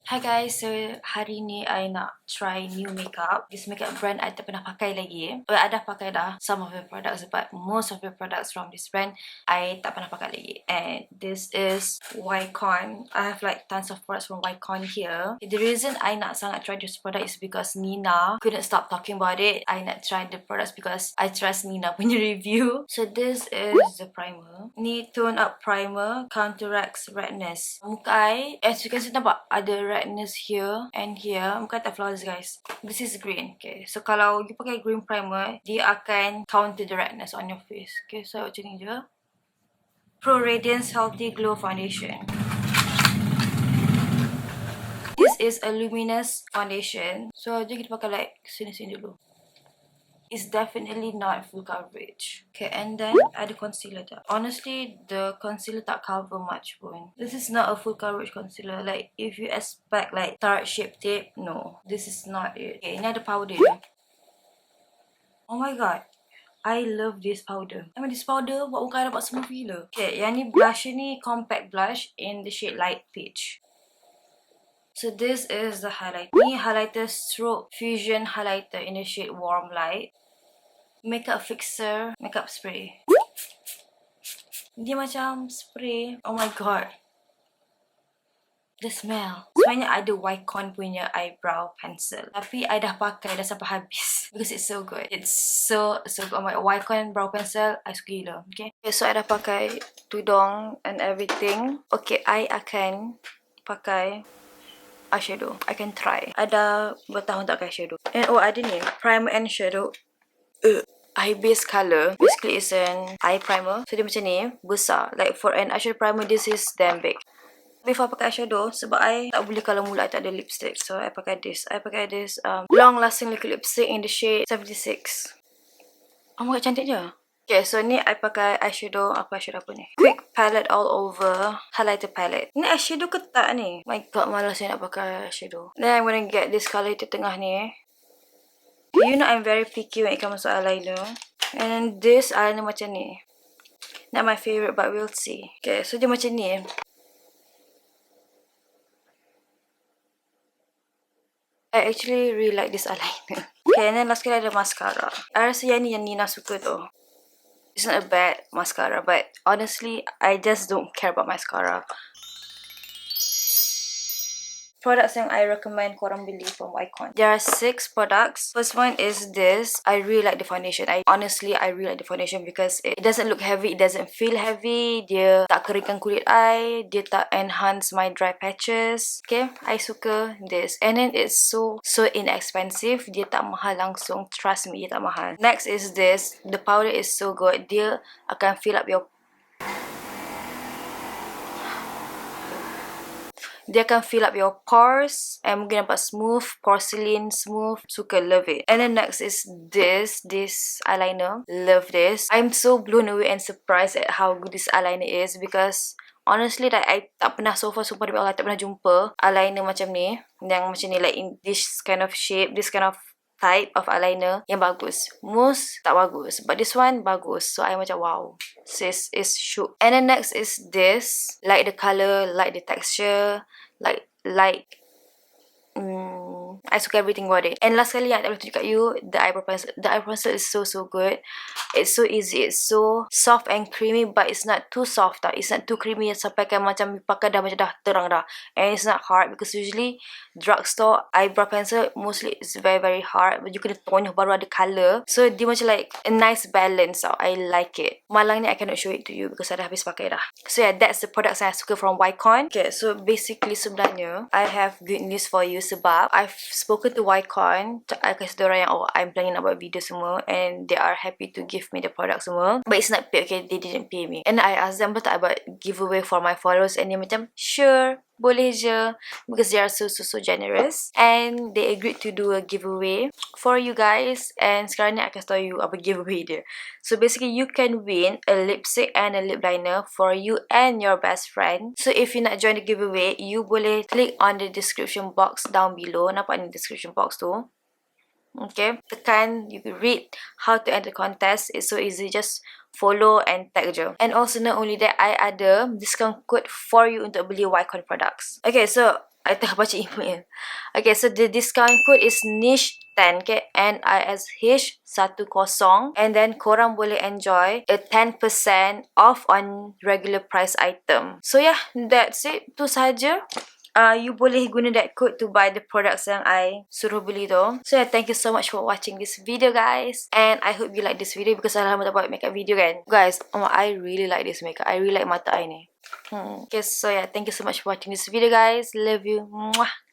Hi guys, so hari ni I nak try new makeup. This makeup brand I tak pernah pakai lagi. I dah pakai dah some of the products, but most of the products from this brand I tak pernah pakai lagi. And this is Wycon. I have like tons of products from Wycon here. The reason I nak sangat try this product is because Nina couldn't stop talking about it. I nak try the products because I trust Nina punya review. So this is the primer. Ni tone up primer, counteracts redness. Muka I, as you can see, nampak ada redness here and here. Muka tak flawless guys. This is green. Okay, so kalau you pakai green primer, dia akan counter the redness on your face. Okay, so macam ni je. Pro Radiance Healthy Glow Foundation. This is a luminous foundation. So dia kita pakai like sini-sini dulu. It's definitely not full coverage. Okay, and then ada concealer tak. Honestly, the concealer tak cover much pun. This is not a full coverage concealer. Like, if you expect like tart shape tape, no. This is not it. Okay, ini ada powder. Oh my god. I love this powder. I mean, this powder buat muka I dapat smooth gila. Okay, yang ni blush ni compact blush in the shade light peach. So this is the highlight. Ni highlighter stroke fusion highlighter in the shade warm light. Makeup fixer, makeup spray. Dia macam spray. Oh my god. The smell. Sebenarnya ada Wycon punya eyebrow pencil, tapi I dah pakai dah sampai habis because it's so good. It's so good. Oh my Wycon brow pencil, I suka gila. Okay, so I dah pakai tudung and everything. Okay, I akan pakai eyeshadow. I can try. Ada bertahun tak pakai eyeshadow. And oh, ada ni primer and shadow. Eye base colour. Basically it's an eye primer. So dia macam ni, besar. Like for an eyeshadow primer, this is damn big. Before I pakai eyeshadow, sebab I tak boleh kalau mula I tak ada lipstick, so I pakai this. I pakai this long lasting liquid lipstick in the shade 76. Oh my god, cantik je. Okay, so ni I pakai eyeshadow. Apa eyeshadow apa ni? Quick palette all over highlighter palette. Ni eyeshadow ke tak ni? My god, malas saya nak pakai eyeshadow. Then I'm gonna get this colour di tengah ni. You know I'm very picky when it comes to eyeliner. And this eyeliner macam ni. Not my favourite, but we'll see. Okay, so dia macam ni. I actually really like this eyeliner. Okay, and then last kali ada mascara. I rasa yang ni yang Nina suka tu. It's not a bad mascara, but honestly, I just don't care about mascara. Products yang I recommend korang beli from Wycon. There are 6 products. First one is this. I really like the foundation. Honestly, I really like the foundation because it doesn't look heavy. It doesn't feel heavy. Dia tak keringkan kulit I. Dia tak enhance my dry patches. Okay, I suka this. And then it's so inexpensive. Dia tak mahal langsung. Trust me, dia tak mahal. Next is this. The powder is so good. Dia akan fill up your Dia akan fill up your pores and mungkin nampak smooth, porcelain smooth. Suka, love it. And then next is this eyeliner. Love this. I'm so blown away and surprised at how good this eyeliner is because honestly, like, I tak pernah so far, sumpah demi Allah, tak pernah jumpa eyeliner macam ni. Yang macam ni, like in this kind of shape, this kind of type of eyeliner yang bagus. Most tak bagus, but this one bagus. So I macam wow, sis is shook. And then next is this. Like the colour, like the texture, like I suka everything about it. And last kali yang I boleh tunjuk kat you, the eyebrow pencil. The eyebrow pencil is so good. It's so easy. It's so soft and creamy, but it's not too soft tau. It's not too creamy sampai kan macam pakai dah macam dah terang dah. And it's not hard because usually drugstore eyebrow pencil mostly is very hard. But you kena tonyok baru ada colour. So dia macam like a nice balance tau. I like it. Malang ni I cannot show it to you because I dah habis pakai dah. So yeah, that's the products yang I suka from Wycon. Okay, so basically sebenarnya I have good news for you sebab I've spoken to Wycon. I kasi diorang yang I'm planning nak buat video semua and they are happy to give me the product semua. But it's not paid, okay? They didn't pay me. And I asked them, betul tak buat giveaway for my followers? And dia macam, sure, boleh je. Because they are so generous. And they agreed to do a giveaway for you guys. And sekarang ni I akan tahu you apa giveaway dia. So basically, you can win a lipstick and a lip liner for you and your best friend. So if you nak join the giveaway, you boleh click on the description box down below. Nampak ni description box tu? Okay, tekan, you read how to enter the contest. It's so easy, just follow and tag je. And also not only that, I ada discount code for you untuk beli Wycon products. Okay, so I tengah baca email. Okay, so the discount code is niche10, okay? NISH10. And then korang boleh enjoy a 10% off on regular price item. So yeah, that's it. Tu saja. You boleh guna that code to buy the products yang I suruh beli tu. So yeah, thank you so much for watching this video, guys. And I hope you like this video because I lama tak buat makeup video kan. Guys, I really like this makeup. I really like mata I ni. Okay, so yeah, thank you so much for watching this video, guys. Love you. Mwah.